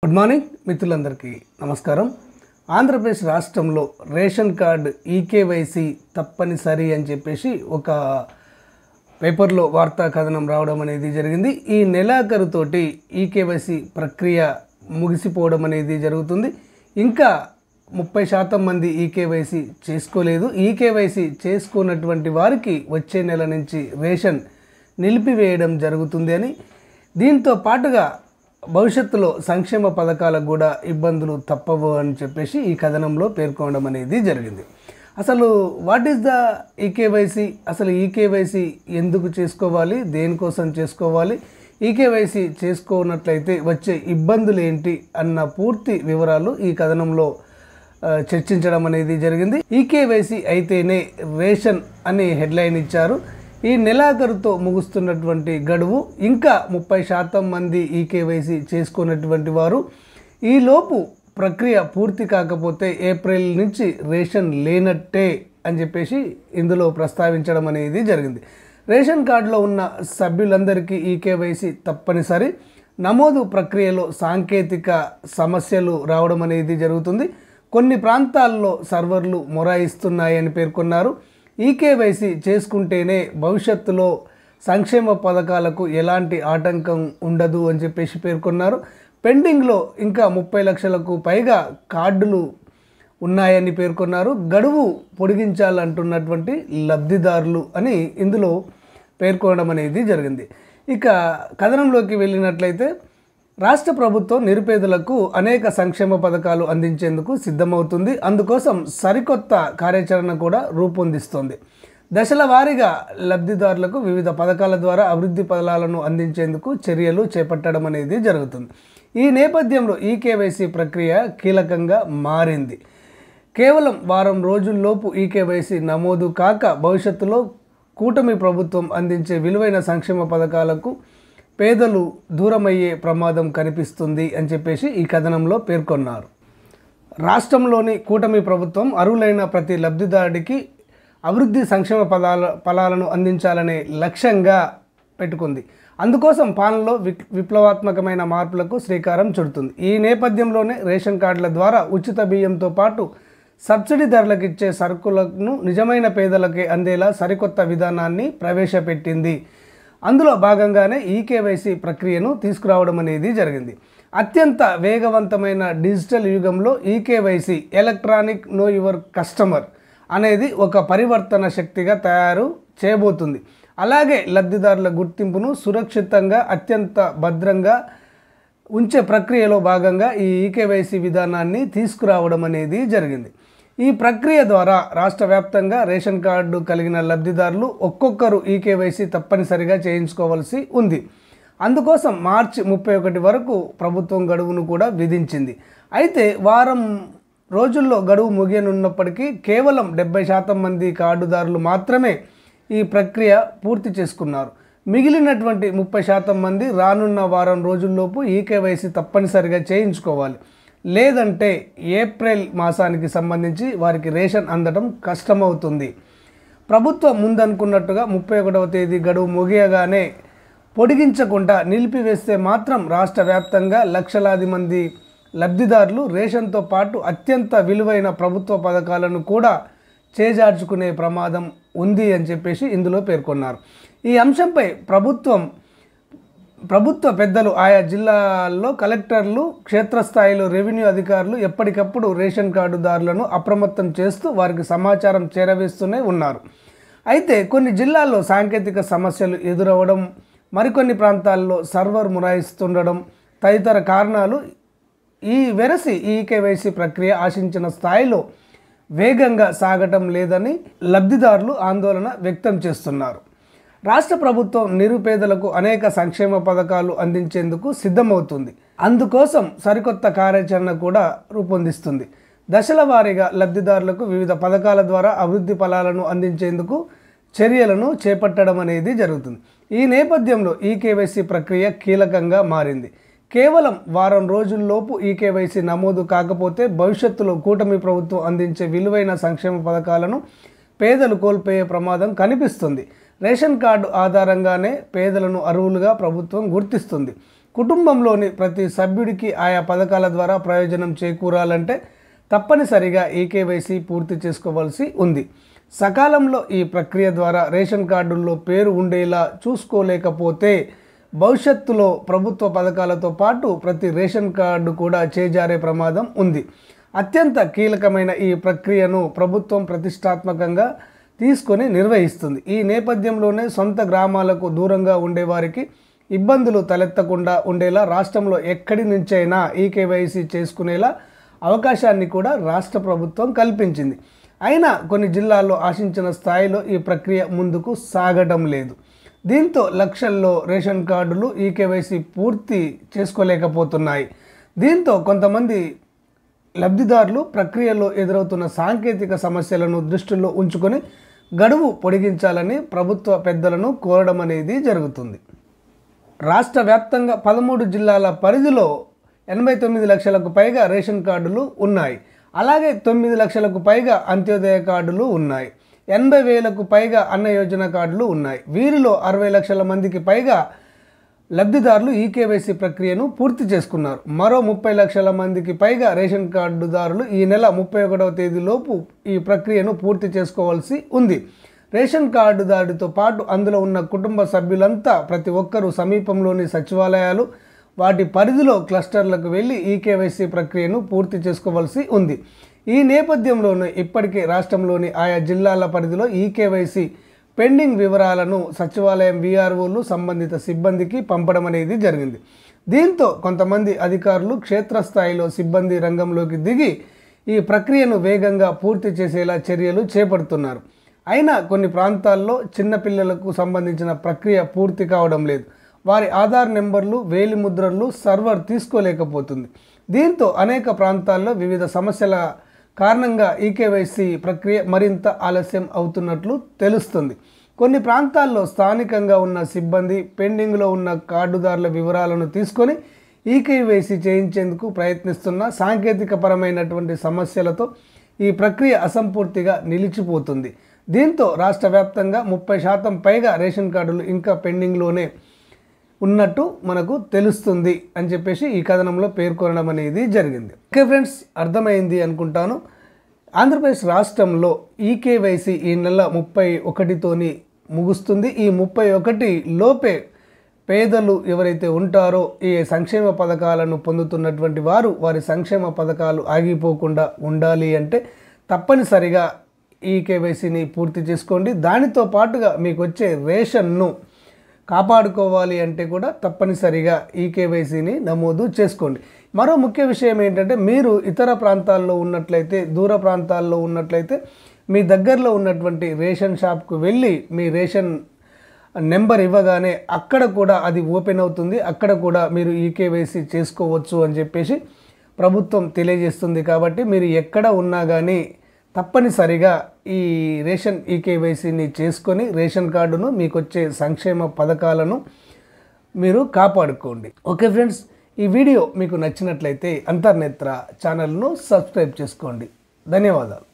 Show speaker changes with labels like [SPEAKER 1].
[SPEAKER 1] Good morning మిత్రులందరికీ నమస్కారం. ఆంధ్రప్రదేశ్ రాష్ట్రంలో రేషన్ కార్డు ఈకేవైసీ తప్పనిసరి అని చెప్పేసి ఒక పేపర్లో వార్తా కథనం రావడం అనేది జరిగింది. ఈ నెలాఖరుతోటి ఈకేవైసీ ప్రక్రియ ముగిసిపోవడం అనేది జరుగుతుంది. ఇంకా 30% మంది ఈకేవైసీ చేసుకోలేదు. ఈకేవైసీ చేసుకున్నటువంటి వారికి వచ్చే నెల నుంచి రేషన్ నిలిపివేయడం జరుగుతుంది అని, దీంతో పాటుగా భవిష్యత్తులో సంక్షేమ పథకాలకు కూడా ఇబ్బందులు తప్పవు అని చెప్పేసి ఈ కథనంలో పేర్కొనడం అనేది జరిగింది. అసలు వాట్ ఈస్ ద ఈకేవైసీ, అసలు ఈకేవైసీ ఎందుకు చేసుకోవాలి, దేనికోసం చేసుకోవాలి, ఈకేవైసీ చేసుకోనట్లయితే వచ్చే ఇబ్బందులు ఏంటి అన్న పూర్తి వివరాలు ఈ కథనంలో చర్చించడం అనేది జరిగింది. ఈకేవైసీ అయితేనే రేషన్ అనే హెడ్లైన్ ఇచ్చారు. ఈ నెలాఖరుతో ముగుస్తున్నటువంటి గడువు, ఇంకా 30% మంది ఈకేవైసీ చేసుకున్నటువంటి వారు ఈలోపు ప్రక్రియ పూర్తి కాకపోతే ఏప్రిల్ నుంచి రేషన్ లేనట్టే అని చెప్పేసి ఇందులో ప్రస్తావించడం అనేది జరిగింది. రేషన్ కార్డులో ఉన్న సభ్యులందరికీ ఈకేవైసీ తప్పనిసరి. నమోదు ప్రక్రియలో సాంకేతిక సమస్యలు రావడం అనేది జరుగుతుంది. కొన్ని ప్రాంతాల్లో సర్వర్లు మొరాయిస్తున్నాయని పేర్కొన్నారు. ఈకేవైసీ చేసుకుంటేనే భవిష్యత్తులో సంక్షేమ పథకాలకు ఎలాంటి ఆటంకం ఉండదు అని చెప్పేసి పేర్కొన్నారు. పెండింగ్లో ఇంకా 30 లక్షలకు పైగా కార్డులు ఉన్నాయని పేర్కొన్నారు. గడువు పొడిగించాలంటున్నటువంటి లబ్ధిదారులు అని ఇందులో పేర్కొనడం అనేది జరిగింది. ఇక కథనంలోకి వెళ్ళినట్లయితే, రాష్ట్ర ప్రభుత్వం నిరుపేదలకు అనేక సంక్షేమ పథకాలు అందించేందుకు సిద్ధమవుతుంది. అందుకోసం సరికొత్త కార్యాచరణ కూడా రూపొందిస్తోంది. దశల వారీగా లబ్ధిదారులకు వివిధ పథకాల ద్వారా అభివృద్ధి ఫలాలను అందించేందుకు చర్యలు చేపట్టడం అనేది జరుగుతుంది. ఈ నేపథ్యంలో ఈకేవైసీ ప్రక్రియ కీలకంగా మారింది. కేవలం వారం రోజుల్లోపు ఈకేవైసీ నమోదు కాక భవిష్యత్తులో కూటమి ప్రభుత్వం అందించే విలువైన సంక్షేమ పథకాలకు పేదలు దూరమయ్యే ప్రమాదం కనిపిస్తుంది అని చెప్పేసి ఈ కథనంలో పేర్కొన్నారు. రాష్ట్రంలోని కూటమి ప్రభుత్వం అర్హులైన ప్రతి లబ్ధిదారుడికి అభివృద్ధి సంక్షేమ ఫలాలను అందించాలనే లక్ష్యంగా పెట్టుకుంది. అందుకోసం పాలనలో విప్లవాత్మకమైన మార్పులకు శ్రీకారం చుడుతుంది. ఈ నేపథ్యంలోనే రేషన్ కార్డుల ద్వారా ఉచిత బియ్యంతో పాటు సబ్సిడీ ధరలకు ఇచ్చే సరుకులను నిజమైన పేదలకే అందేలా సరికొత్త విధానాన్ని ప్రవేశపెట్టింది. అందులో భాగంగానే ఈకేవైసీ ప్రక్రియను తీసుకురావడం అనేది జరిగింది. అత్యంత వేగవంతమైన డిజిటల్ యుగంలో e KYC, electronic know your customer అనేది ఒక పరివర్తన శక్తిగా తయారు చేయబోతుంది. అలాగే లబ్ధిదారుల గుర్తింపును సురక్షితంగా, అత్యంత భద్రంగా ఉంచే ప్రక్రియలో భాగంగా ఈ ఈకేవైసీ విధానాన్ని తీసుకురావడం అనేది జరిగింది. ఈ ప్రక్రియ ద్వారా రాష్ట్ర వ్యాప్తంగా రేషన్ కార్డు కలిగిన లబ్ధిదారులు ఒక్కొక్కరు ఈకేవైసీ తప్పనిసరిగా చేయించుకోవాల్సి ఉంది. అందుకోసం మార్చి 31 వరకు ప్రభుత్వం గడువును కూడా విధించింది. అయితే వారం రోజుల్లో గడువు ముగియనున్నప్పటికీ కేవలం 70% మంది కార్డుదారులు మాత్రమే ఈ ప్రక్రియ పూర్తి చేసుకున్నారు. మిగిలినటువంటి 30% మంది రానున్న వారం రోజుల్లోపు ఈకేవైసీ తప్పనిసరిగా చేయించుకోవాలి. లేదంటే ఏప్రిల్ మాసానికి సంబంధించి వారికి రేషన్ అందడం కష్టమవుతుంది. ప్రభుత్వం ముందనుకున్నట్టుగా 31వ తేదీ గడువు ముగియగానే పొడిగించకుండా నిలిపివేస్తే మాత్రం రాష్ట్ర వ్యాప్తంగా లక్షలాది మంది లబ్ధిదారులు రేషన్తో పాటు అత్యంత విలువైన ప్రభుత్వ పథకాలను కూడా చేజార్చుకునే ప్రమాదం ఉంది అని చెప్పేసి ఇందులో పేర్కొన్నారు. ఈ అంశంపై ప్రభుత్వ పెద్దలు, ఆయా జిల్లాల్లో కలెక్టర్లు, క్షేత్రస్థాయిలో రెవెన్యూ అధికారులు ఎప్పటికప్పుడు రేషన్ కార్డుదారులను అప్రమత్తం చేస్తూ వారికి సమాచారం చేరవేస్తూనే ఉన్నారు. అయితే కొన్ని జిల్లాల్లో సాంకేతిక సమస్యలు ఎదురవ్వడం, మరికొన్ని ప్రాంతాల్లో సర్వర్ మొరాయిస్తుండడం తదితర కారణాలు ఈ ఈకేవైసీ ప్రక్రియ ఆశించిన స్థాయిలో వేగంగా సాగటం లేదని లబ్ధిదారులు ఆందోళన వ్యక్తం చేస్తున్నారు. రాష్ట్ర ప్రభుత్వం నిరుపేదలకు అనేక సంక్షేమ పథకాలు అందించేందుకు సిద్ధమవుతుంది. అందుకోసం సరికొత్త కార్యాచరణ కూడా రూపొందిస్తుంది. దశల వారీగా లబ్ధిదారులకు వివిధ పథకాల ద్వారా అభివృద్ధి ఫలాలను అందించేందుకు చర్యలను చేపట్టడం అనేది జరుగుతుంది. ఈ నేపథ్యంలో ఈకేవైసీ ప్రక్రియ కీలకంగా మారింది. కేవలం వారం రోజుల్లోపు ఈకేవైసీ నమోదు కాకపోతే భవిష్యత్తులో కూటమి ప్రభుత్వం అందించే విలువైన సంక్షేమ పథకాలను పేదలు కోల్పోయే ప్రమాదం కనిపిస్తుంది. రేషన్ కార్డు ఆధారంగానే పేదలను అర్హులుగా ప్రభుత్వం గుర్తిస్తుంది. కుటుంబంలోని ప్రతి సభ్యుడికి ఆయా పథకాల ద్వారా ప్రయోజనం చేకూరాలంటే తప్పనిసరిగా ఈకేవైసీ పూర్తి చేసుకోవాల్సి ఉంది. సకాలంలో ఈ ప్రక్రియ ద్వారా రేషన్ కార్డుల్లో పేరు ఉండేలా చూసుకోలేకపోతే భవిష్యత్తులో ప్రభుత్వ పథకాలతో పాటు ప్రతి రేషన్ కార్డు కూడా చేజారే ప్రమాదం ఉంది. అత్యంత కీలకమైన ఈ ప్రక్రియను ప్రభుత్వం ప్రతిష్టాత్మకంగా తీసుకొని నిర్వహిస్తుంది. ఈ నేపథ్యంలోనే సొంత గ్రామాలకు దూరంగా ఉండేవారికి ఇబ్బందులు తలెత్తకుండా ఉండేలా రాష్ట్రంలో ఎక్కడి నుంచైనా ఈకేవైసీ చేసుకునేలా అవకాశాన్ని కూడా రాష్ట్ర ప్రభుత్వం కల్పించింది. అయినా కొన్ని జిల్లాల్లో ఆశించిన స్థాయిలో ఈ ప్రక్రియ ముందుకు సాగడం లేదు. దీంతో లక్షల్లో రేషన్ కార్డులు ఈకేవైసీ పూర్తి చేసుకోలేకపోతున్నాయి. దీంతో కొంతమంది లబ్ధిదారులు ప్రక్రియలో ఎదురవుతున్న సాంకేతిక సమస్యలను దృష్టిలో ఉంచుకొని గడువు పొడిగించాలని ప్రభుత్వ పెద్దలను కోరడం అనేది జరుగుతుంది. రాష్ట్ర వ్యాప్తంగా 13 జిల్లాల పరిధిలో 89 లక్షలకు పైగా రేషన్ కార్డులు ఉన్నాయి. అలాగే 9 లక్షలకు పైగా అంత్యోదయ కార్డులు ఉన్నాయి. 80,000కు పైగా అన్న యోజన కార్డులు ఉన్నాయి. వీరిలో 60 లక్షల మందికి పైగా లబ్ధిదారులు ఈకేవైసీ ప్రక్రియను పూర్తి చేసుకున్నారు. మరో 30 లక్షల మందికి పైగా రేషన్ కార్డుదారులు ఈ నెల 31వ తేదీలోపు ఈ ప్రక్రియను పూర్తి చేసుకోవాల్సి ఉంది. రేషన్ కార్డుదారుడితో పాటు అందులో ఉన్న కుటుంబ సభ్యులంతా ప్రతి ఒక్కరూ సమీపంలోని సచివాలయాలు వాటి పరిధిలో క్లస్టర్లకు వెళ్ళి ఈకేవైసీ ప్రక్రియను పూర్తి చేసుకోవాల్సి ఉంది. ఈ నేపథ్యంలోనే ఇప్పటికే రాష్ట్రంలోని ఆయా జిల్లాల పరిధిలో ఈకేవైసీ పెండింగ్ వివరాలను సచివాలయం వీఆర్ఓలు సంబంధిత సిబ్బందికి పంపడం అనేది జరిగింది. దీంతో కొంతమంది అధికారులు క్షేత్రస్థాయిలో సిబ్బంది రంగంలోకి దిగి ఈ ప్రక్రియను వేగంగా పూర్తి చేసేలా చర్యలు చేపడుతున్నారు. అయినా కొన్ని ప్రాంతాల్లో చిన్నపిల్లలకు సంబంధించిన ప్రక్రియ పూర్తి కావడం లేదు. వారి ఆధార్ నెంబర్లు, వేలిముద్రలు సర్వర్ తీసుకోలేకపోతుంది. దీంతో అనేక ప్రాంతాల్లో వివిధ సమస్యల కారణంగా ఈకేవైసీ ప్రక్రియ మరింత ఆలస్యం అవుతున్నట్లు తెలుస్తుంది. కొన్ని ప్రాంతాల్లో స్థానికంగా ఉన్న సిబ్బంది పెండింగ్లో ఉన్న కార్డుదారుల వివరాలను తీసుకొని ఈకేవైసీ చేయించేందుకు ప్రయత్నిస్తున్న సాంకేతికపరమైనటువంటి సమస్యలతో ఈ ప్రక్రియ అసంపూర్తిగా నిలిచిపోతుంది. దీంతో రాష్ట్ర వ్యాప్తంగా 30% పైగా రేషన్ కార్డులు ఇంకా పెండింగ్లోనే ఉన్నట్టు మనకు తెలుస్తుంది అని చెప్పేసి ఈ కథనంలో పేర్కొనడం అనేది జరిగింది. ఓకే ఫ్రెండ్స్, అర్థమైంది అనుకుంటాను. ఆంధ్రప్రదేశ్ రాష్ట్రంలో ఈకేవైసీ ఈ నెల 31తోని ముగుస్తుంది. ఈ 31 లోపే పేదలు ఎవరైతే ఉంటారో ఈ సంక్షేమ పథకాలను పొందుతున్నటువంటి వారి సంక్షేమ పథకాలు ఆగిపోకుండా ఉండాలి అంటే తప్పనిసరిగా ఈకేవైసీని పూర్తి చేసుకోండి. దానితో పాటుగా మీకు వచ్చే రేషన్ను కాపాడుకోవాలి అంటే కూడా తప్పనిసరిగా ఈకేవైసీని నమోదు చేసుకోండి. మరో ముఖ్య విషయం ఏంటంటే మీరు ఇతర ప్రాంతాల్లో ఉన్నట్లయితే, దూర ప్రాంతాల్లో ఉన్నట్లయితే మీ దగ్గరలో ఉన్నటువంటి రేషన్ షాప్కు వెళ్ళి మీ రేషన్ నెంబర్ ఇవ్వగానే అక్కడ కూడా అది ఓపెన్ అవుతుంది. అక్కడ కూడా మీరు ఈకేవైసీ చేసుకోవచ్చు అని చెప్పేసి ప్రభుత్వం తెలియజేస్తుంది. కాబట్టి మీరు ఎక్కడ ఉన్నా కానీ తప్పనిసరిగా ఈ రేషన్ ఈకేవైసీని చేసుకొని రేషన్ కార్డును మీకు వచ్చే సంక్షేమ పథకాలను మీరు కాపాడుకోండి. ఓకే ఫ్రెండ్స్, ఈ వీడియో మీకు నచ్చినట్లయితే అంతర్నేత్ర ఛానల్ను సబ్స్క్రైబ్ చేసుకోండి. ధన్యవాదాలు.